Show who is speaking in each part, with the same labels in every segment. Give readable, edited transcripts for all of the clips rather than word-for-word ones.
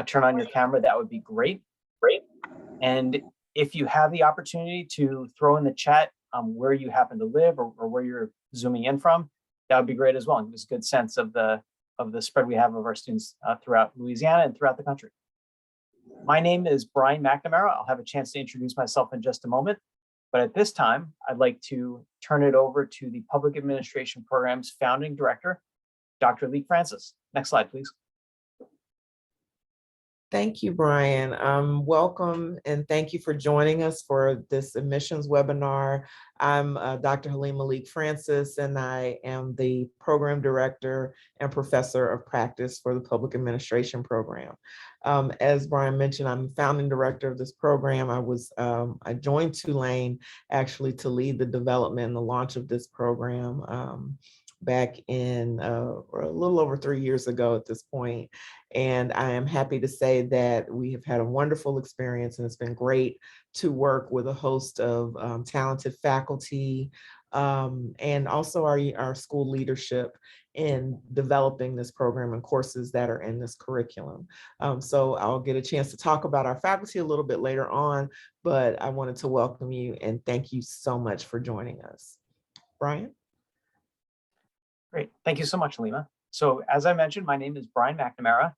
Speaker 1: turn on your camera, that would be great. And if you have the opportunity to throw in the chat where you happen to live or where you're zooming in from, that would be great as well. And give us a good sense of the spread we have of our students throughout Louisiana and throughout the country. My name is Brian McNamara. I'll have a chance to introduce myself in just a moment. But at this time, I'd like to turn it over to the Public Administration Program's founding director, Dr. Lee Francis. Next slide, please.
Speaker 2: Thank you, Brian. Welcome and thank you for joining us for this admissions webinar. I'm Dr. Halima Malik Francis, and I am the program director and professor of practice for the Public Administration Program. As Brian mentioned, I'm the founding director of this program. I joined Tulane actually to lead the development and the launch of this program back in a little over 3 years ago at this point. And I am happy to say that we have had a wonderful experience, and it's been great to work with a host of talented faculty and also our school leadership in developing this program and courses that are in this curriculum. So I'll get a chance to talk about our faculty a little bit later on, but I wanted to welcome you and thank you so much for joining us. Brian?
Speaker 1: Great. Thank you so much, Halima. So as I mentioned, my name is Brian McNamara.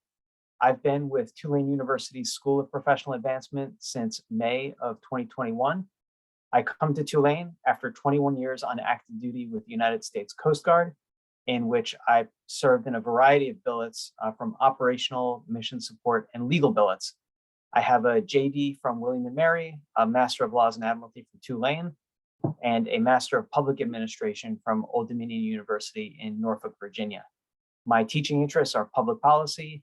Speaker 1: I've been with Tulane University's School of Professional Advancement since May of 2021. I come to Tulane after 21 years on active duty with the United States Coast Guard, in which I served in a variety of billets from operational, mission support, and legal billets. I have a JD from William & Mary, a Master of Laws and Admiralty from Tulane, and a Master of Public Administration from Old Dominion University in Norfolk, Virginia. My teaching interests are public policy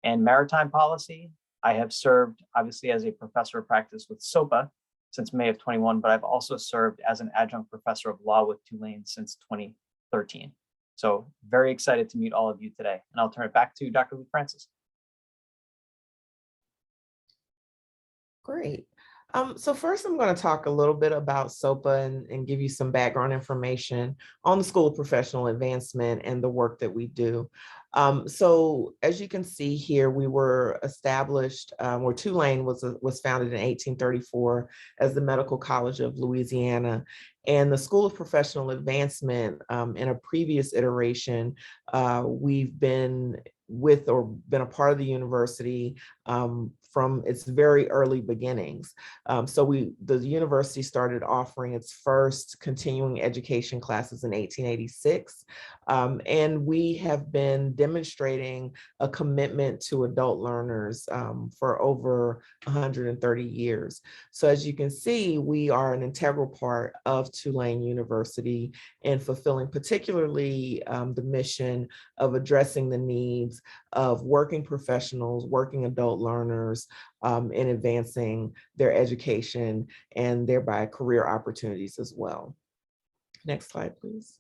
Speaker 1: and maritime policy. I have served, obviously, as a professor of practice with SOPA since May of 21, but I've also served as an adjunct professor of law with Tulane since 2013. So very excited to meet all of you today. And I'll turn it back to Dr. Lee Francis.
Speaker 2: Great. So first, I'm going to talk a little bit about SOPA and give you some background information on the School of Professional Advancement and the work that we do. So as you can see here, we were established, or Tulane was founded in 1834 as the Medical College of Louisiana. And the School of Professional Advancement, in a previous iteration, we've been a part of the university from its very early beginnings. So the university started offering its first continuing education classes in 1886. And we have been demonstrating a commitment to adult learners for over 130 years. So as you can see, we are an integral part of Tulane University in fulfilling particularly the mission of addressing the needs of working professionals, working adult learners in advancing their education and thereby career opportunities as well. Next slide, please.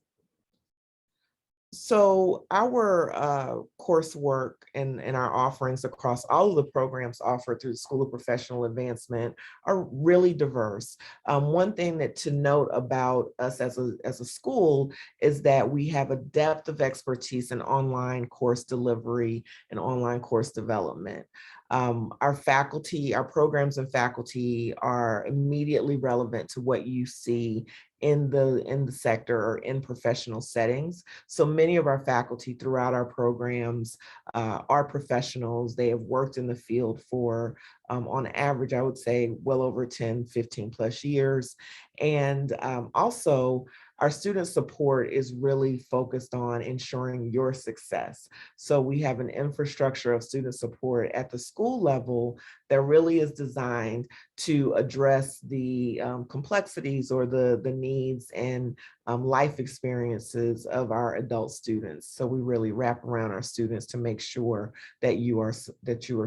Speaker 2: So our coursework and our offerings across all of the programs offered through the School of Professional Advancement are really diverse. One thing to note about us as a school is that we have a depth of expertise in online course delivery and online course development. Our faculty, our programs and faculty are immediately relevant to what you see in the sector or in professional settings. So many of our faculty throughout our programs are professionals. They have worked in the field for, on average, I would say, well over 10, 15 plus years. And also, our student support is really focused on ensuring your success. So we have an infrastructure of student support at the school level that really is designed to address the complexities or the needs and life experiences of our adult students. So we really wrap around our students to make sure that you are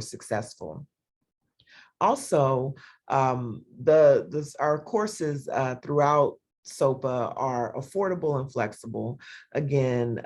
Speaker 2: successful. Also, our courses throughout SOPA are affordable and flexible. Again,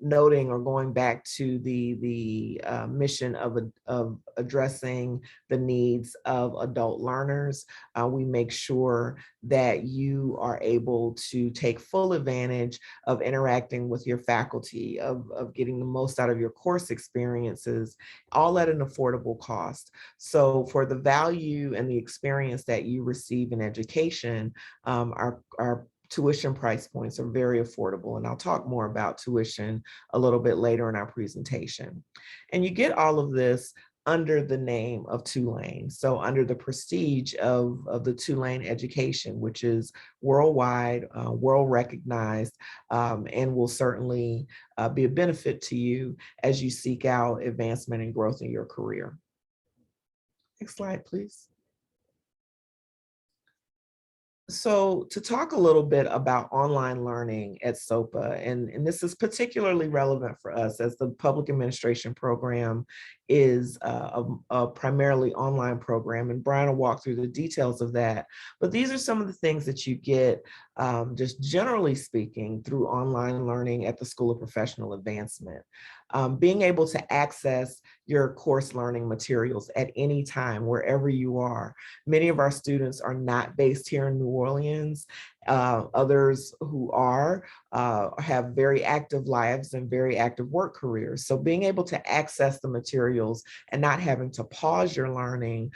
Speaker 2: noting or going back to the mission of addressing the needs of adult learners, we make sure that you are able to take full advantage of interacting with your faculty, of getting the most out of your course experiences, all at an affordable cost. So for the value and the experience that you receive in education, our tuition price points are very affordable. And I'll talk more about tuition a little bit later in our presentation. And you get all of this under the name of Tulane. So under the prestige of the Tulane education, which is worldwide, world recognized, and will certainly be a benefit to you as you seek out advancement and growth in your career. Next slide, please. So to talk a little bit about online learning at SOPA, and this is particularly relevant for us as the public administration program is a primarily online program, and Brian will walk through the details of that. But these are some of the things that you get, just generally speaking, through online learning at the School of Professional Advancement. Being able to access your course learning materials at any time, wherever you are. Many of our students are not based here in New Orleans. Others who are have very active lives and very active work careers. So being able to access the materials and not having to pause your learning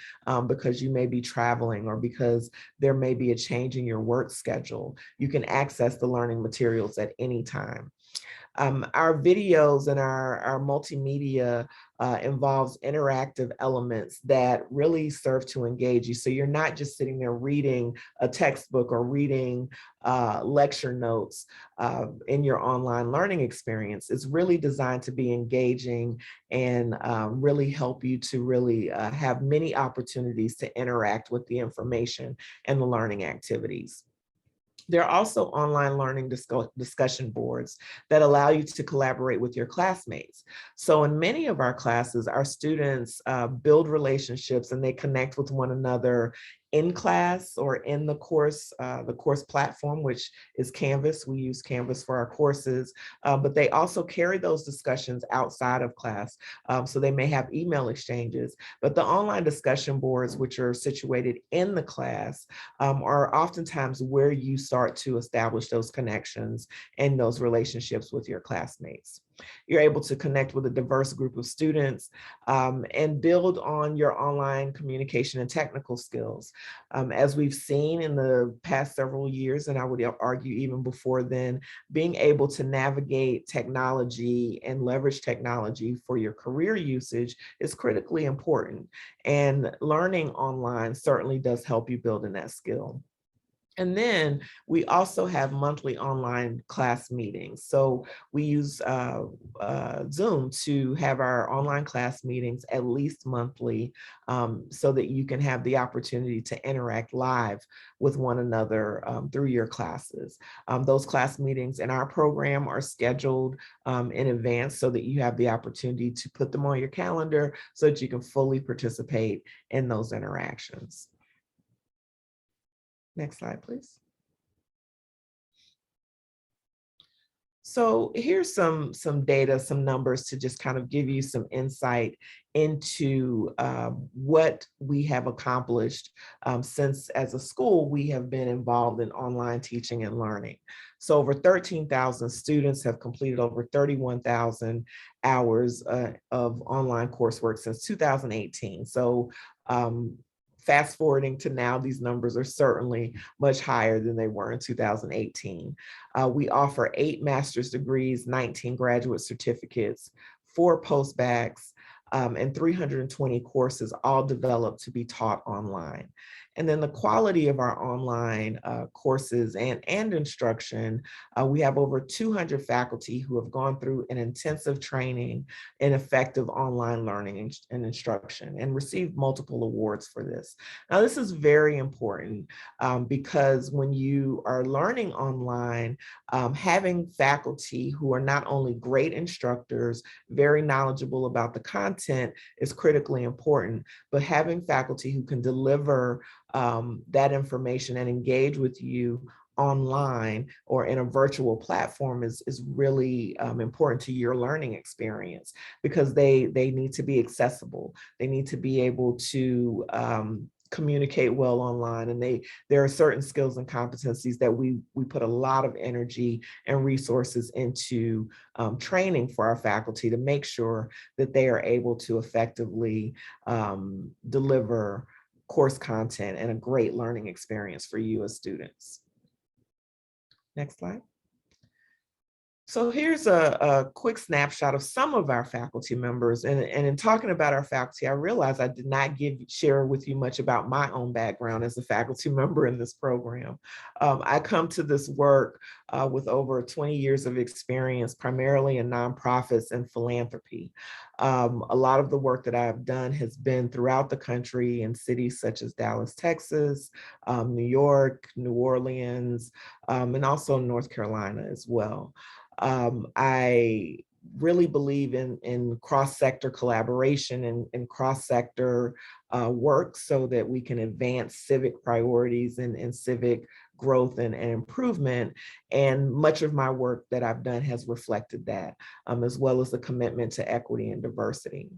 Speaker 2: because you may be traveling or because there may be a change in your work schedule, you can access the learning materials at any time. Our videos and our multimedia involves interactive elements that really serve to engage you. So you're not just sitting there reading a textbook or reading lecture notes in your online learning experience. It's really designed to be engaging and really help you to really have many opportunities to interact with the information and the learning activities. There are also online learning discussion boards that allow you to collaborate with your classmates. So in many of our classes, our students build relationships and they connect with one another in class or in the course platform, which is Canvas. We use Canvas for our courses, but they also carry those discussions outside of class. So they may have email exchanges, but the online discussion boards, which are situated in the class, are oftentimes where you start to establish those connections and those relationships with your classmates. You're able to connect with a diverse group of students and build on your online communication and technical skills. As we've seen in the past several years, and I would argue even before then, being able to navigate technology and leverage technology for your career usage is critically important. And learning online certainly does help you build in that skill. And then we also have monthly online class meetings. So we use Zoom to have our online class meetings at least monthly so that you can have the opportunity to interact live with one another through your classes. Those class meetings in our program are scheduled in advance so that you have the opportunity to put them on your calendar so that you can fully participate in those interactions. Next slide, please. So here's some data, some numbers to just kind of give you some insight into what we have accomplished since as a school we have been involved in online teaching and learning. So over 13,000 students have completed over 31,000 hours of online coursework since 2018. So fast forwarding to now, these numbers are certainly much higher than they were in 2018. We offer 8 master's degrees, 19 graduate certificates, 4 postbacks, and 320 courses, all developed to be taught online. And then the quality of our online courses and instruction, we have over 200 faculty who have gone through an intensive training in effective online learning and instruction and received multiple awards for this. Now, this is very important because when you are learning online, having faculty who are not only great instructors, very knowledgeable about the content is critically important, but having faculty who can deliver that information and engage with you online or in a virtual platform is really important to your learning experience, because they need to be accessible. They need to be able to communicate well online, and there are certain skills and competencies that we put a lot of energy and resources into training for our faculty to make sure that they are able to effectively deliver course content and a great learning experience for you as students. Next slide. So here's a quick snapshot of some of our faculty members. And in talking about our faculty, I realized I did not share with you much about my own background as a faculty member in this program. I come to this work with over 20 years of experience, primarily in nonprofits and philanthropy. A lot of the work that I've done has been throughout the country in cities such as Dallas, Texas, New York, New Orleans, and also North Carolina as well. I really believe in cross-sector collaboration and cross-sector work so that we can advance civic priorities and civic growth and improvement. And much of my work that I've done has reflected that, as well as the commitment to equity and diversity.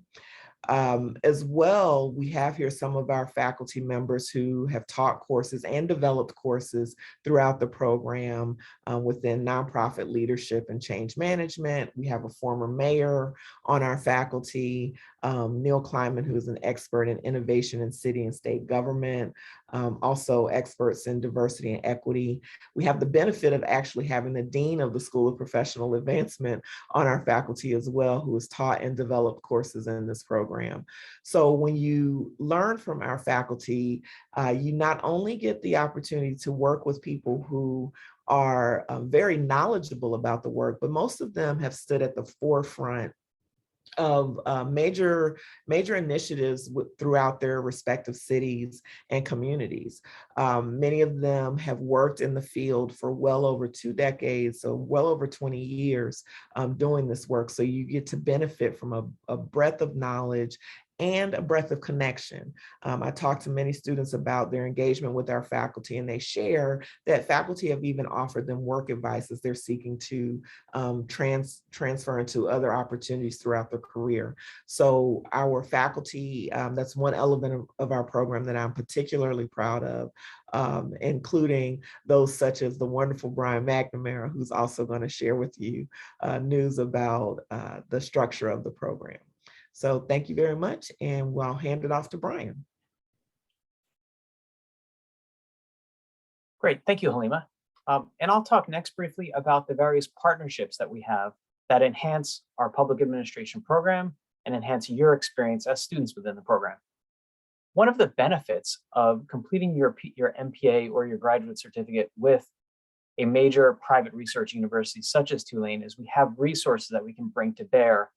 Speaker 2: As well, we have here some of our faculty members who have taught courses and developed courses throughout the program within nonprofit leadership and change management. We have a former mayor on our faculty, Neil Kleiman, who is an expert in innovation in city and state government, also experts in diversity and equity. We have the benefit of actually having the dean of the School of Professional Advancement on our faculty as well, who has taught and developed courses in this program. So when you learn from our faculty, you not only get the opportunity to work with people who are very knowledgeable about the work, but most of them have stood at the forefront of major initiatives throughout their respective cities and communities. Many of them have worked in the field for well over 2 decades, so well over 20 years doing this work. So you get to benefit from a breadth of knowledge and a breadth of connection. I talked to many students about their engagement with our faculty, and they share that faculty have even offered them work advice as they're seeking to transfer into other opportunities throughout their career. So our faculty, that's one element of our program that I'm particularly proud of, including those such as the wonderful Brian McNamara, who's also going to share with you news about the structure of the program. So thank you very much, and I'll hand it off to Brian.
Speaker 1: Great, thank you, Halima. And I'll talk next briefly about the various partnerships that we have that enhance our public administration program and enhance your experience as students within the program. One of the benefits of completing your MPA or your graduate certificate with a major private research university such as Tulane is we have resources that we can bring to bear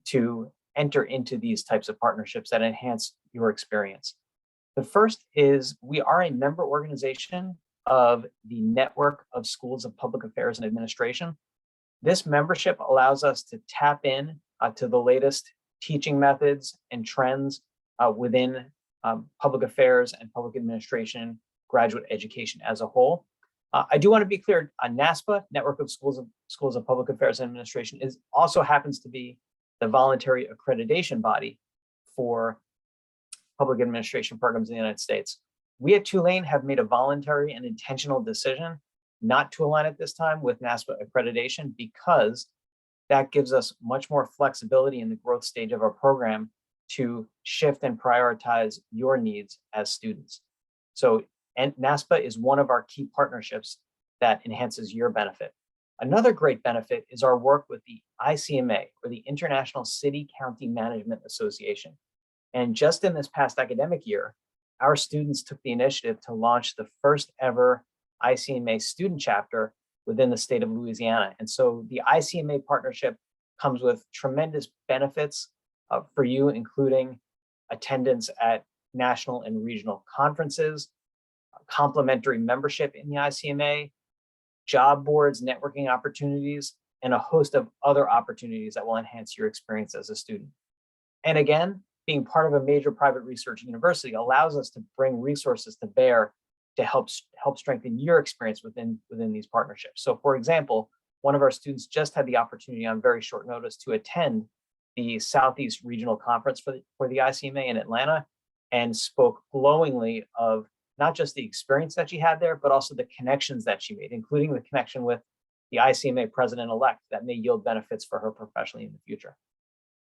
Speaker 1: to enter into these types of partnerships that enhance your experience. The first is we are a member organization of the Network of Schools of Public Affairs and Administration. This membership allows us to tap in to the latest teaching methods and trends within public affairs and public administration, graduate education as a whole. I do want to be clear, NASPA, Network of Schools of Public Affairs and Administration, also happens to be the voluntary accreditation body for public administration programs in the United States. We at Tulane have made a voluntary and intentional decision not to align at this time with NASPA accreditation because that gives us much more flexibility in the growth stage of our program to shift and prioritize your needs as students. So, and NASPA is one of our key partnerships that enhances your benefit. Another great benefit is our work with the ICMA, or the International City County Management Association. And just in this past academic year, our students took the initiative to launch the first ever ICMA student chapter within the state of Louisiana. And so the ICMA partnership comes with tremendous benefits for you, including attendance at national and regional conferences, complimentary membership in the ICMA, job boards, networking opportunities, and a host of other opportunities that will enhance your experience as a student. And again, being part of a major private research university allows us to bring resources to bear to help strengthen your experience within these partnerships. So for example, one of our students just had the opportunity on very short notice to attend the Southeast Regional Conference for the ICMA in Atlanta, and spoke glowingly of not just the experience that she had there, but also the connections that she made, including the connection with the ICMA president-elect that may yield benefits for her professionally in the future.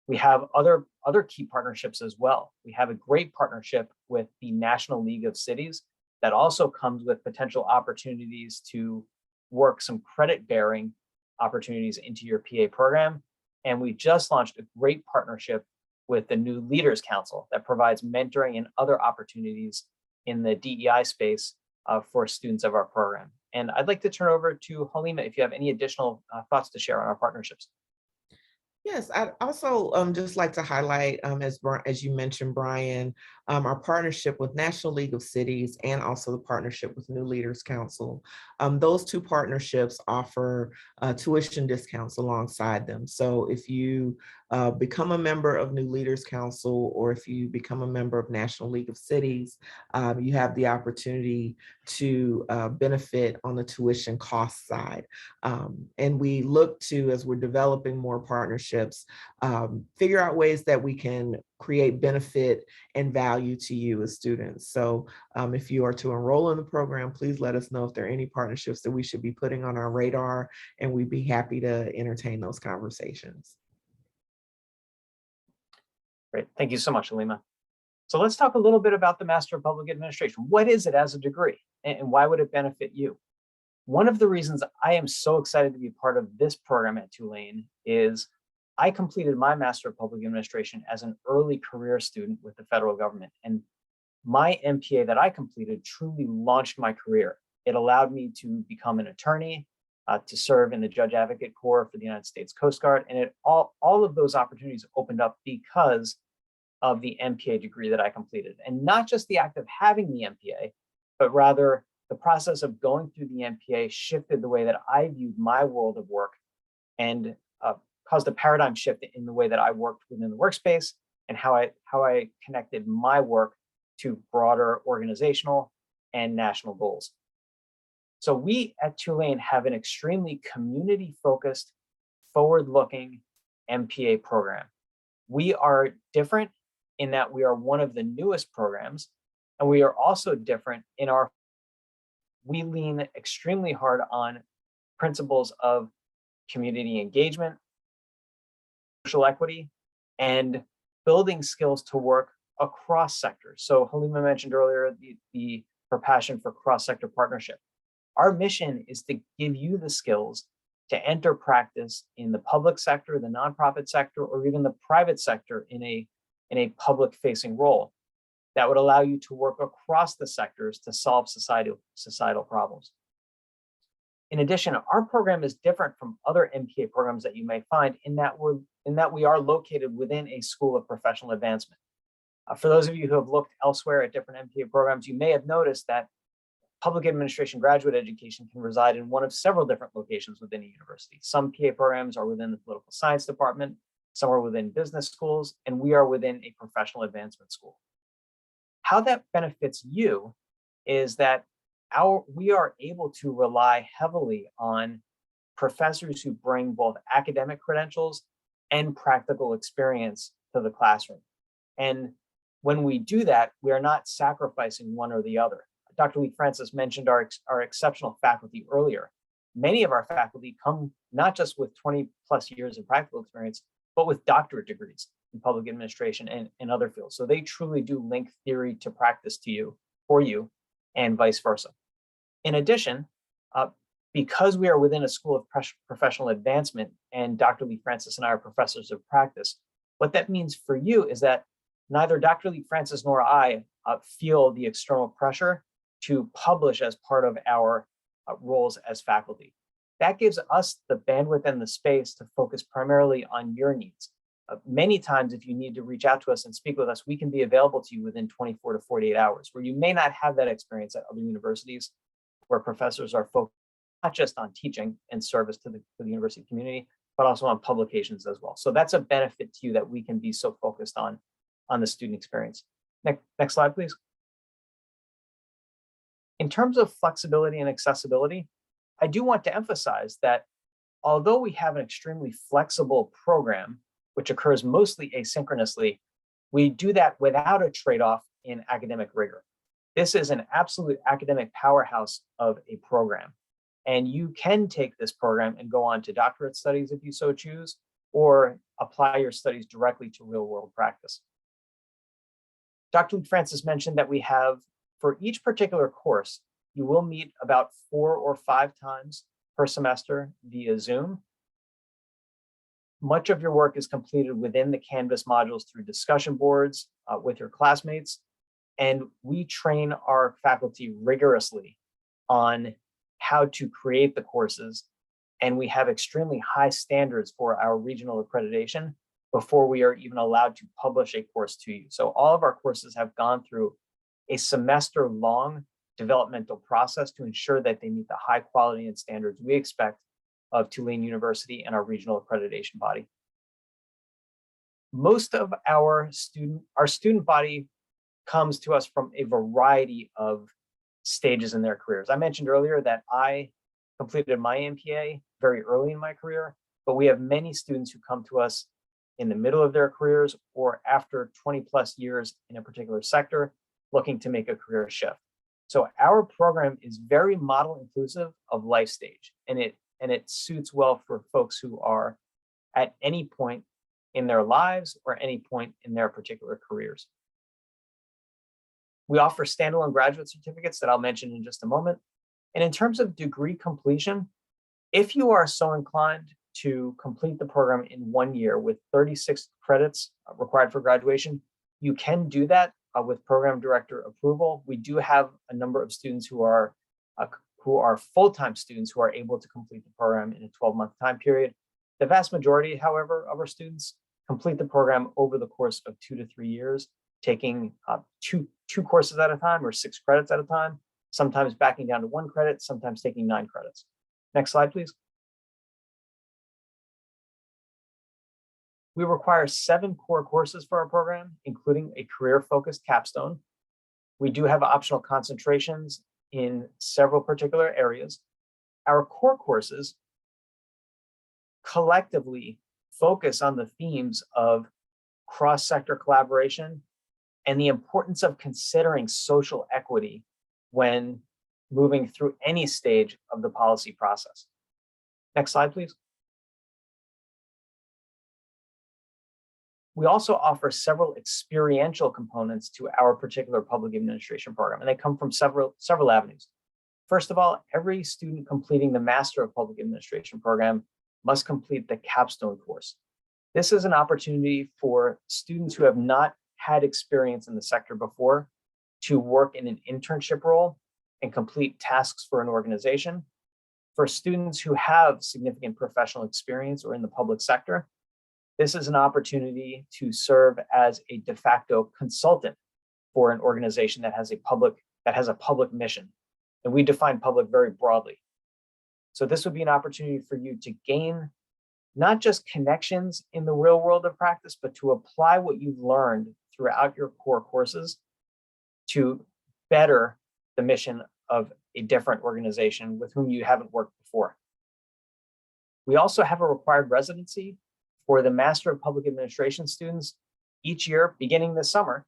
Speaker 1: We have other key partnerships as well. We have a great partnership with the National League of Cities that also comes with potential opportunities to work some credit-bearing opportunities into your PA program. And we just launched a great partnership with the New Leaders Council that provides mentoring and other opportunities in the DEI space for students of our program. And I'd like to turn over to Halima if you have any additional thoughts to share on our partnerships.
Speaker 2: Yes, I'd also just like to highlight, as you mentioned, Brian, our partnership with National League of Cities and also the partnership with New Leaders Council. Those two partnerships offer tuition discounts alongside them. So if you become a member of New Leaders Council, or if you become a member of National League of Cities, you have the opportunity to benefit on the tuition cost side. And we look to, as we're developing more partnerships, figure out ways that we can create benefit and value to you as students. So if you are to enroll in the program, please let us know if there are any partnerships that we should be putting on our radar, and we'd be happy to entertain those conversations.
Speaker 1: Great, thank you so much, Halima. So let's talk a little bit about the Master of Public Administration. What is it as a degree, and why would it benefit you? One of the reasons I am so excited to be part of this program at Tulane is I completed my Master of Public Administration as an early career student with the federal government. And my MPA that I completed truly launched my career. It allowed me to become an attorney, to serve in the Judge Advocate Corps for the United States Coast Guard. And all of those opportunities opened up because of the MPA degree that I completed. And not just the act of having the MPA, but rather the process of going through the MPA shifted the way that I viewed my world of work, and caused a paradigm shift in the way that I worked within the workspace and how I connected my work to broader organizational and national goals. So we at Tulane have an extremely community-focused, forward-looking MPA program. We are different in that we are one of the newest programs, and we are also different in we lean extremely hard on principles of community engagement, social equity, and building skills to work across sectors. So Halima mentioned earlier her passion for cross-sector partnership. Our mission is to give you the skills to enter practice in the public sector, the nonprofit sector, or even the private sector in a public-facing role that would allow you to work across the sectors to solve societal problems. In addition, our program is different from other MPA programs that you may find in that we are located within a school of professional advancement. For those of you who have looked elsewhere at different MPA programs, you may have noticed that public administration graduate education can reside in one of several different locations within a university. Some PA programs are within the political science department, some are within business schools, and we are within a professional advancement school. How that benefits you is that we are able to rely heavily on professors who bring both academic credentials and practical experience to the classroom. And when we do that, we are not sacrificing one or the other. Dr. Lee Francis mentioned our exceptional faculty earlier. Many of our faculty come not just with 20 plus years of practical experience, but with doctorate degrees in public administration and other fields. So they truly do link theory to practice for you, and vice versa. In addition, because we are within a school of professional advancement and Dr. Lee Francis and I are professors of practice, what that means for you is that neither Dr. Lee Francis nor I feel the external pressure to publish as part of our roles as faculty. That gives us the bandwidth and the space to focus primarily on your needs. Many times, if you need to reach out to us and speak with us, we can be available to you within 24 to 48 hours, where you may not have that experience at other universities where professors are focused not just on teaching and service to the university community, but also on publications as well. So that's a benefit to you that we can be so focused on the student experience. Next slide, please. In terms of flexibility and accessibility, I do want to emphasize that although we have an extremely flexible program, which occurs mostly asynchronously, we do that without a trade-off in academic rigor. This is an absolute academic powerhouse of a program. And you can take this program and go on to doctorate studies if you so choose, or apply your studies directly to real-world practice. Dr. Francis mentioned that we have, for each particular course, you will meet about 4 or 5 times per semester via Zoom. Much of your work is completed within the Canvas modules through discussion boards with your classmates, and we train our faculty rigorously on how to create the courses, and we have extremely high standards for our regional accreditation before we are even allowed to publish a course to you. So all of our courses have gone through a semester-long developmental process to ensure that they meet the high quality and standards we expect of Tulane University and our regional accreditation body. Most of our student body comes to us from a variety of stages in their careers. I mentioned earlier that I completed my MPA very early in my career, but we have many students who come to us in the middle of their careers or after 20 plus years in a particular sector looking to make a career shift. So our program is very model inclusive of life stage, and it suits well for folks who are at any point in their lives or any point in their particular careers. We offer standalone graduate certificates that I'll mention in just a moment. And in terms of degree completion, if you are so inclined to complete the program in 1 year with 36 credits required for graduation, you can do that with program director approval. We do have a number of students who are full-time students who are able to complete the program in a 12-month time period. The vast majority, however, of our students complete the program over the course of 2 to 3 years, taking two courses at a time or 6 credits at a time, sometimes backing down to 1 credit, sometimes taking 9 credits. Next slide, please. We require 7 core courses for our program, including a career-focused capstone. We do have optional concentrations in several particular areas. Our core courses collectively focus on the themes of cross-sector collaboration and the importance of considering social equity when moving through any stage of the policy process. Next slide, please. We also offer several experiential components to our particular public administration program, and they come from several avenues. First of all, every student completing the Master of Public Administration program must complete the capstone course. This is an opportunity for students who have not had experience in the sector before to work in an internship role and complete tasks for an organization. For students who have significant professional experience or in the public sector, this is an opportunity to serve as a de facto consultant for an organization that has a public mission. And we define public very broadly. So this would be an opportunity for you to gain not just connections in the real world of practice, but to apply what you've learned throughout your core courses to better the mission of a different organization with whom you haven't worked before. We also have a required residency for the Master of Public Administration students. Each year, beginning this summer,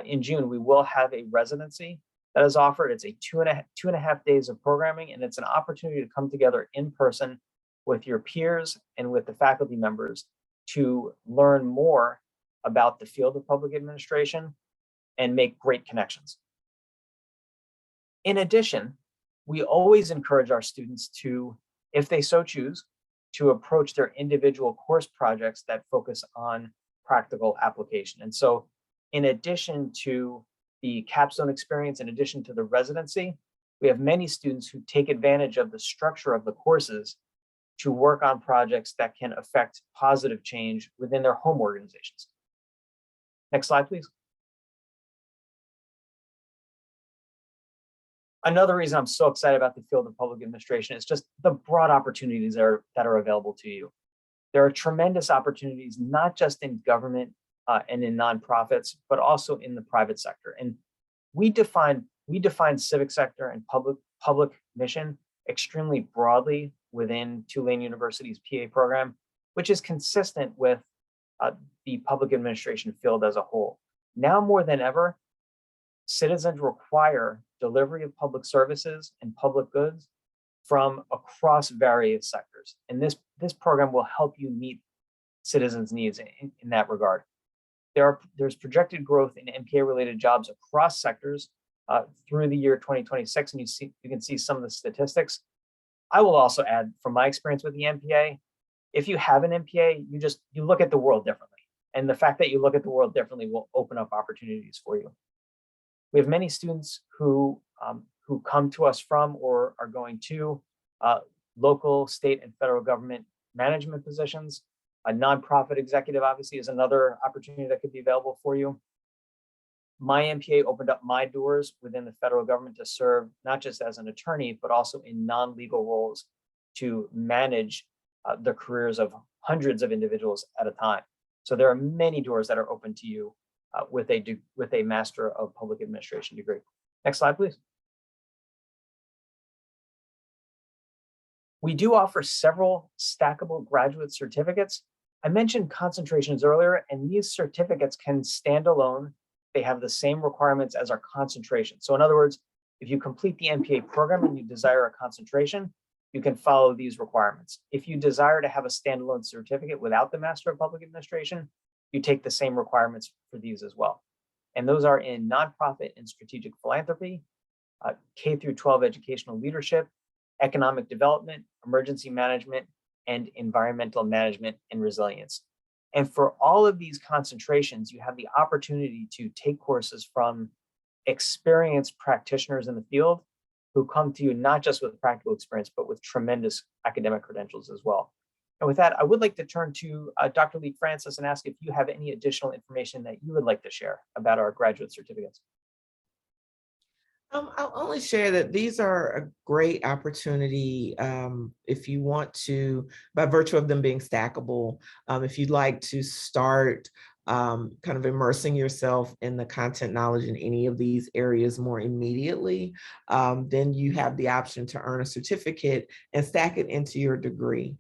Speaker 1: in June, we will have a residency that is offered. It's a two and a half days of programming, and it's an opportunity to come together in person with your peers and with the faculty members to learn more about the field of public administration and make great connections. In addition, we always encourage our students to, if they so choose, to approach their individual course projects that focus on practical application. And so in addition to the capstone experience, in addition to the residency, we have many students who take advantage of the structure of the courses to work on projects that can affect positive change within their home organizations. Next slide, please. Another reason I'm so excited about the field of public administration is just the broad opportunities that are available to you. There are tremendous opportunities, not just in government and in nonprofits, but also in the private sector. And we define we define civic sector and public mission extremely broadly within Tulane University's PA program, which is consistent with the public administration field as a whole. Now more than ever, citizens require delivery of public services and public goods from across various sectors. And this program will help you meet citizens' needs in that regard. There's projected growth in MPA-related jobs across sectors through the year 2026, and you can see some of the statistics. I will also add, from my experience with the MPA, if you have an MPA, you look at the world differently. And the fact that you look at the world differently will open up opportunities for you. We have many students who come to us from or are going to local, state, and federal government management positions. A nonprofit executive obviously is another opportunity that could be available for you. My MPA opened up my doors within the federal government to serve not just as an attorney, but also in non-legal roles to manage the careers of hundreds of individuals at a time. So there are many doors that are open to you with a Master of Public Administration degree. Next slide, please. We do offer several stackable graduate certificates. I mentioned concentrations earlier, and these certificates can stand alone. They have the same requirements as our concentration. So in other words, if you complete the MPA program and you desire a concentration, you can follow these requirements. If you desire to have a standalone certificate without the Master of Public Administration, you take the same requirements for these as well. And those are in nonprofit and strategic philanthropy, K through 12 educational leadership, economic development, emergency management, and environmental management and resilience. And for all of these concentrations, you have the opportunity to take courses from experienced practitioners in the field who come to you not just with practical experience, but with tremendous academic credentials as well. And with that, I would like to turn to Dr. Lee Francis and ask if you have any additional information that you would like to share about our graduate certificates.
Speaker 2: I'll only share that these are a great opportunity if you want to, by virtue of them being stackable, if you'd like to start kind of immersing yourself in the content knowledge in any of these areas more immediately, then you have the option to earn a certificate and stack it into your degree.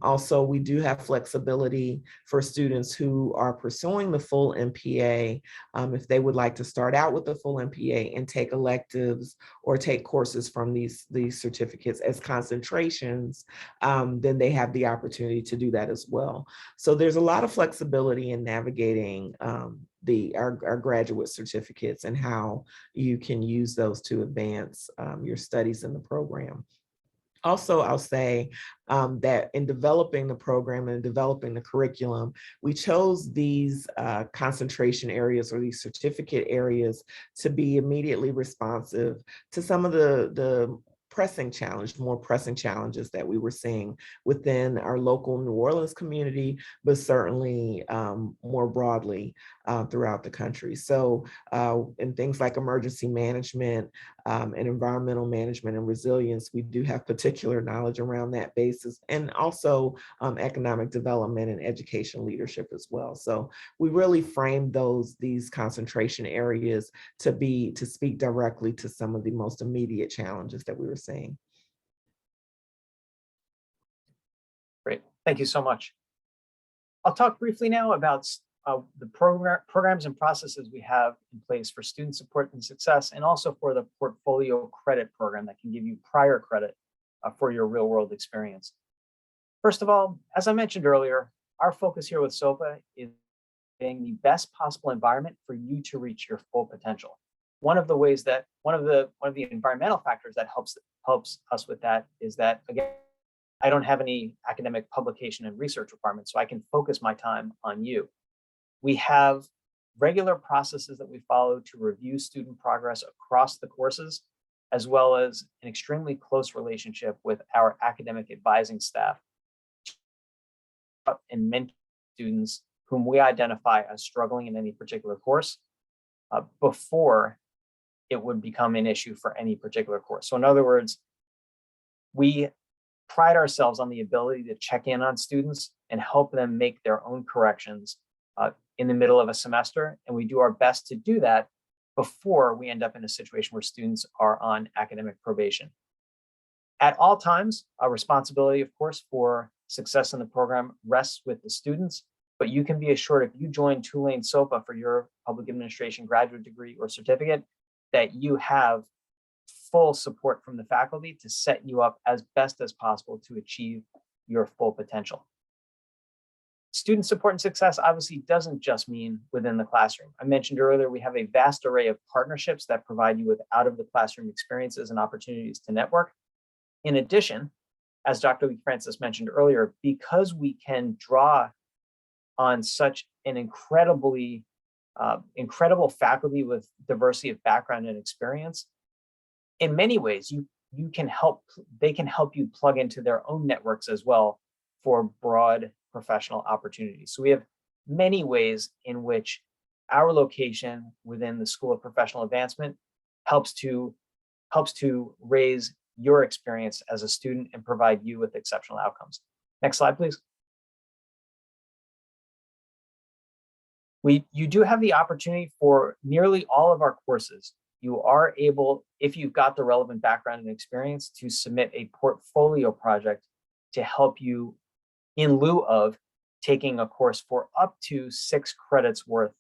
Speaker 2: Also, we do have flexibility for students who are pursuing the full MPA. If they would like to start out with the full MPA and take electives or take courses from these certificates as concentrations, then they have the opportunity to do that as well. So there's a lot of flexibility in navigating our graduate certificates and how you can use those to advance your studies in the program. Also, I'll say that in developing the program and developing the curriculum, we chose these concentration areas or these certificate areas to be immediately responsive to some of the more pressing challenges that we were seeing within our local New Orleans community, but certainly more broadly throughout the country. So in things like emergency management and environmental management and resilience, we do have particular knowledge around that basis, and also economic development and education leadership as well. So we really framed these concentration areas to speak directly to some of the most immediate challenges that we were seeing.
Speaker 1: Great, thank you so much. I'll talk briefly now about the programs and processes we have in place for student support and success, and also for the portfolio credit program that can give you prior credit for your real world experience. First of all, as I mentioned earlier, our focus here with SOPA is creating the best possible environment for you to reach your full potential. One of the environmental factors that helps us with that is that, again, I don't have any academic publication and research requirements, so I can focus my time on you. We have regular processes that we follow to review student progress across the courses, as well as an extremely close relationship with our academic advising staff and mentor students whom we identify as struggling in any particular course before it would become an issue for any particular course. So in other words, we pride ourselves on the ability to check in on students and help them make their own corrections in the middle of a semester. And we do our best to do that before we end up in a situation where students are on academic probation. At all times, our responsibility, of course, for success in the program rests with the students, but you can be assured if you join Tulane SOPA for your public administration graduate degree or certificate, that you have full support from the faculty to set you up as best as possible to achieve your full potential. Student support and success obviously doesn't just mean within the classroom. I mentioned earlier, we have a vast array of partnerships that provide you with out of the classroom experiences and opportunities to network. In addition, as Dr. Lee Francis mentioned earlier, because we can draw on such an incredible faculty with diversity of background and experience, in many ways, they can help you plug into their own networks as well for broad professional opportunities. So we have many ways in which our location within the School of Professional Advancement helps to raise your experience as a student and provide you with exceptional outcomes. Next slide, please. You do have the opportunity for nearly all of our courses. You are able, if you've got the relevant background and experience, to submit a portfolio project to help you in lieu of taking a course for up to 6 credits worth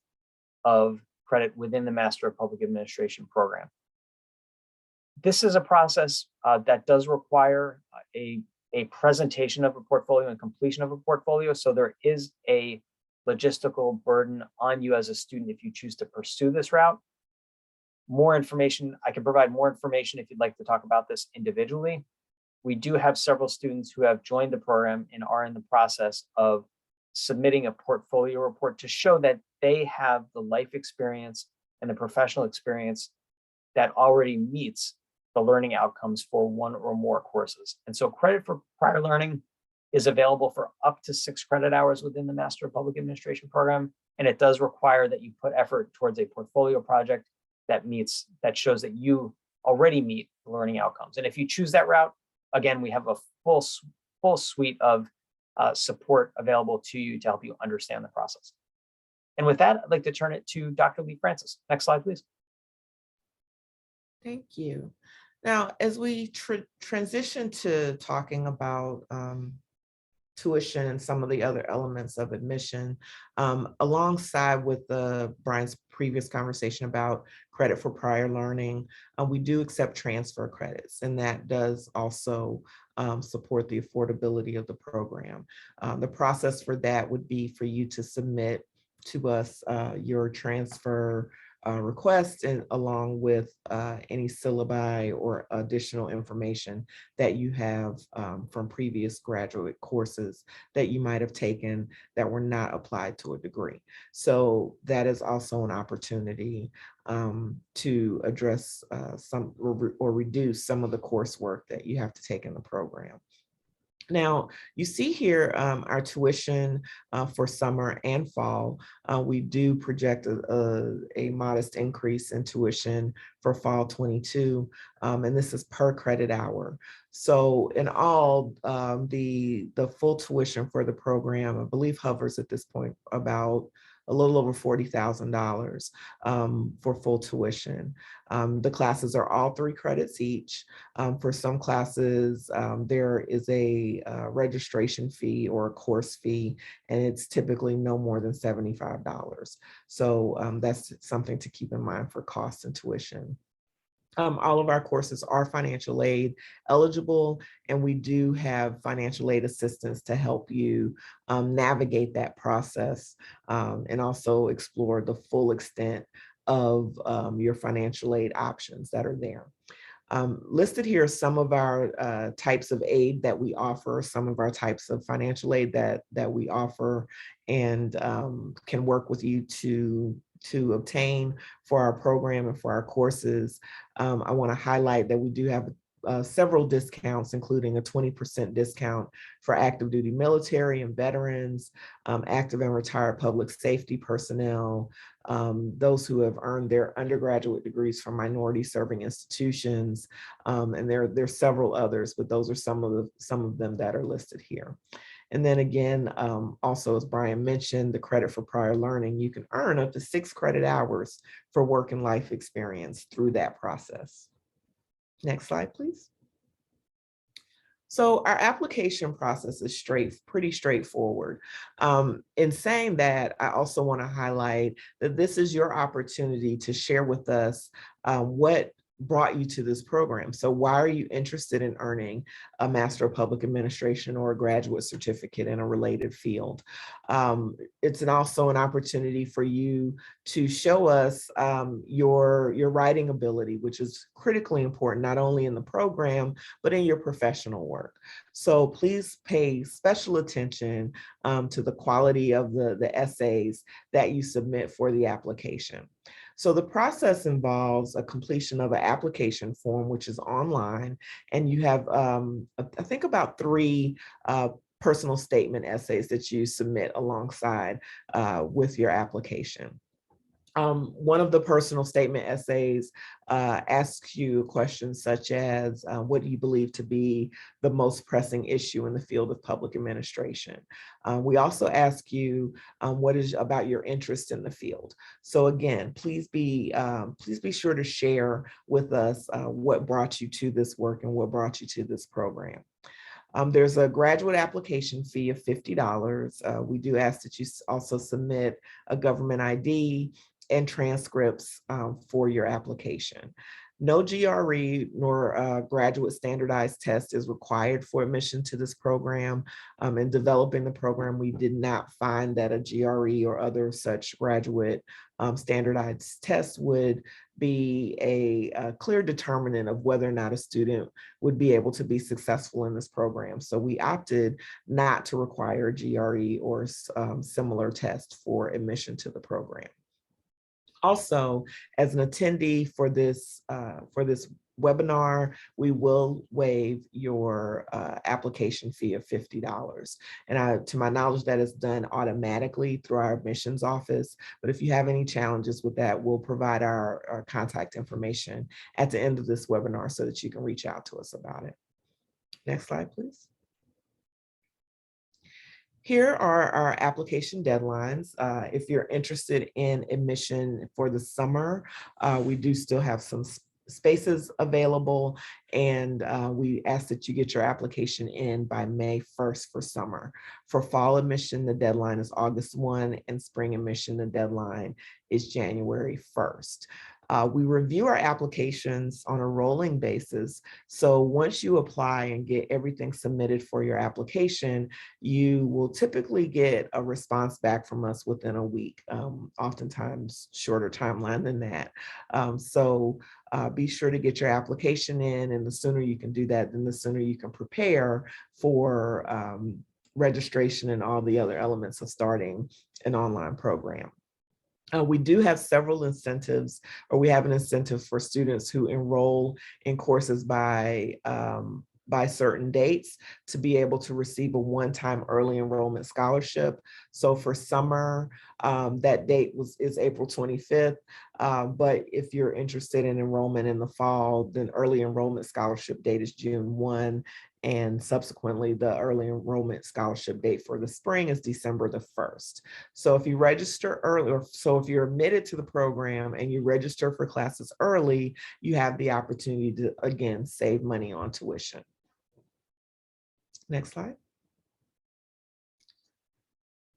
Speaker 1: of credit within the Master of Public Administration program. This is a process that does require a presentation of a portfolio and completion of a portfolio. So there is a logistical burden on you as a student if you choose to pursue this route. More information, I can provide more information if you'd like to talk about this individually. We do have several students who have joined the program and are in the process of submitting a portfolio report to show that they have the life experience and the professional experience that already meets the learning outcomes for 1 or more courses. And so credit for prior learning is available for up to 6 credit hours within the Master of Public Administration program. And it does require that you put effort towards a portfolio project that shows that you already meet the learning outcomes. And if you choose that route, again, we have a full suite of support available to you to help you understand the process. And with that, I'd like to turn it to Dr. Lee Francis. Next slide, please.
Speaker 2: Thank you. Now, as we transition to talking about tuition and some of the other elements of admission, alongside with Brian's previous conversation about credit for prior learning, we do accept transfer credits, and that does also support the affordability of the program. The process for that would be for you to submit to us your transfer request, and along with any syllabi or additional information that you have from previous graduate courses that you might have taken that were not applied to a degree. So that is also an opportunity to address some or reduce some of the coursework that you have to take in the program. Now, you see here our tuition for summer and fall. We do project a modest increase in tuition for fall 22, and this is per credit hour. So in all, the full tuition for the program, I believe, hovers at this point about a little over $40,000 for full tuition. The classes are all 3 credits each. For some classes, there is a registration fee or a course fee, and it's typically no more than $75. So that's something to keep in mind for cost and tuition. All of our courses are financial aid eligible, and we do have financial aid assistance to help you navigate that process and also explore the full extent of your financial aid options that are there. Listed here are some of our types of aid that we offer, some of our types of financial aid that we offer and can work with you to obtain for our program and for our courses. I want to highlight that we do have several discounts, including a 20% discount for active duty military and veterans, active and retired public safety personnel, those who have earned their undergraduate degrees from minority serving institutions, and there's several others, but those are some of them that are listed here. And then again, also, as Brian mentioned, the credit for prior learning, you can earn up to 6 credit hours for work and life experience through that process. Next slide, please. So our application process is pretty straightforward. In saying that, I also want to highlight that this is your opportunity to share with us what brought you to this program. So why are you interested in earning a Master of Public Administration or a graduate certificate in a related field? It's also an opportunity for you to show us your writing ability, which is critically important, not only in the program, but in your professional work. So please pay special attention to the quality of the essays that you submit for the application. So the process involves a completion of an application form, which is online, and you have, I think, about 3 personal statement essays that you submit alongside with your application. One of the personal statement essays asks you questions such as, what do you believe to be the most pressing issue in the field of public administration? We also ask you what is about your interest in the field. So again, please be sure to share with us what brought you to this work and what brought you to this program. There's a graduate application fee of $50. We do ask that you also submit a government ID and transcripts for your application. No GRE nor graduate standardized test is required for admission to this program. In developing the program, we did not find that a GRE or other such graduate standardized test would be a clear determinant of whether or not a student would be able to be successful in this program. So we opted not to require a GRE or similar test for admission to the program. Also, as an attendee for this webinar, we will waive your application fee of $50. And to my knowledge, that is done automatically through our admissions office. But if you have any challenges with that, we'll provide our contact information at the end of this webinar so that you can reach out to us about it. Next slide, please. Here are our application deadlines. If you're interested in admission for the summer, we do still have some spaces available, and we ask that you get your application in by May 1st for summer. For fall admission, the deadline is August 1, and spring admission, the deadline is January 1st. We review our applications on a rolling basis. So once you apply and get everything submitted for your application, you will typically get a response back from us within a week, oftentimes shorter timeline than that. So be sure to get your application in, and the sooner you can do that, then the sooner you can prepare for registration and all the other elements of starting an online program. We do have several incentives, or we have an incentive for students who enroll in courses by certain dates to be able to receive a one-time early enrollment scholarship. So for summer, that date is April 25th. But if you're interested in enrollment in the fall, then early enrollment scholarship date is June 1. And subsequently, the early enrollment scholarship date for the spring is December the 1st. So if you register early, so if you're admitted to the program and you register for classes early, you have the opportunity to, again, save money on tuition. Next slide.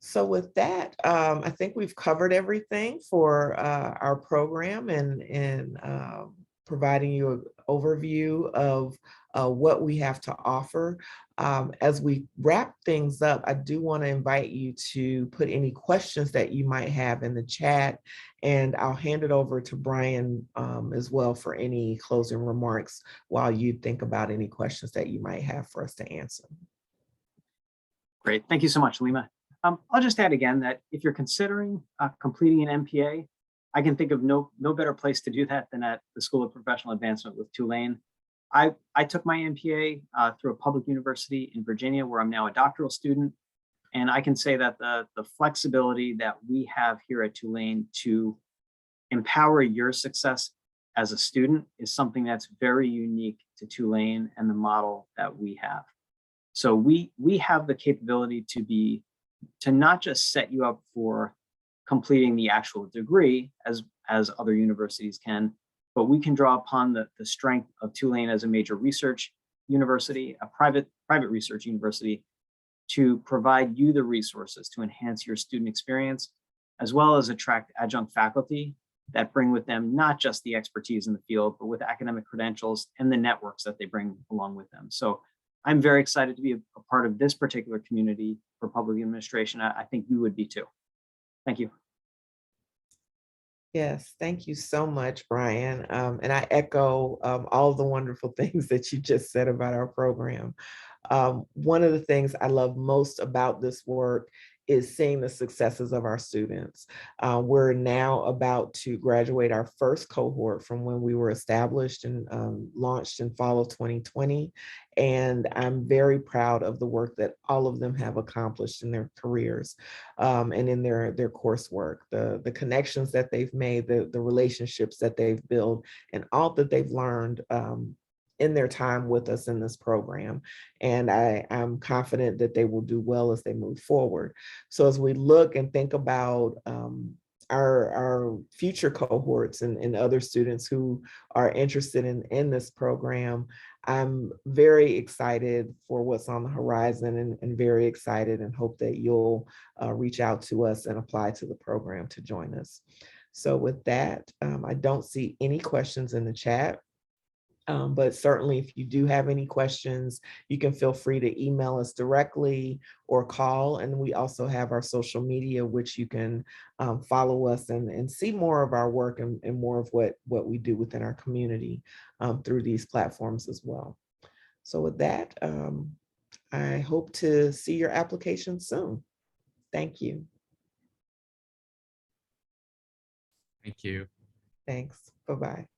Speaker 2: So with that, I think we've covered everything for our program and providing you an overview of what we have to offer. As we wrap things up, I do want to invite you to put any questions that you might have in the chat, and I'll hand it over to Brian as well for any closing remarks while you think about any questions that you might have for us to answer.
Speaker 1: Great. Thank you so much, Lima. I'll just add again that if you're considering completing an MPA, I can think of no better place to do that than at the School of Professional Advancement with Tulane. I took my MPA through a public university in Virginia, where I'm now a doctoral student. And I can say that the flexibility that we have here at Tulane to empower your success as a student is something that's very unique to Tulane and the model that we have. So we have the capability to not just set you up for completing the actual degree as other universities can, but we can draw upon the strength of Tulane as a major research university, a private research university, to provide you the resources to enhance your student experience, as well as attract adjunct faculty that bring with them not just the expertise in the field, but with academic credentials and the networks that they bring along with them. So I'm very excited to be a part of this particular community for public administration. I think you would be too. Thank you.
Speaker 2: Yes, thank you so much, Brian. And I echo all the wonderful things that you just said about our program. One of the things I love most about this work is seeing the successes of our students. We're now about to graduate our first cohort from when we were established and launched in fall of 2020. And I'm very proud of the work that all of them have accomplished in their careers and in their coursework, the connections that they've made, the relationships that they've built, and all that they've learned in their time with us in this program. And I'm confident that they will do well as they move forward. So as we look and think about our future cohorts and other students who are interested in this program, I'm very excited for what's on the horizon and very excited and hope that you'll reach out to us and apply to the program to join us. So with that, I don't see any questions in the chat. But certainly if you do have any questions, you can feel free to email us directly or call. And we also have our social media, which you can follow us and see more of our work and more of what we do within our community through these platforms as well. So with that, I hope to see your application soon. Thank you.
Speaker 3: Thank you.
Speaker 2: Thanks. Bye-bye.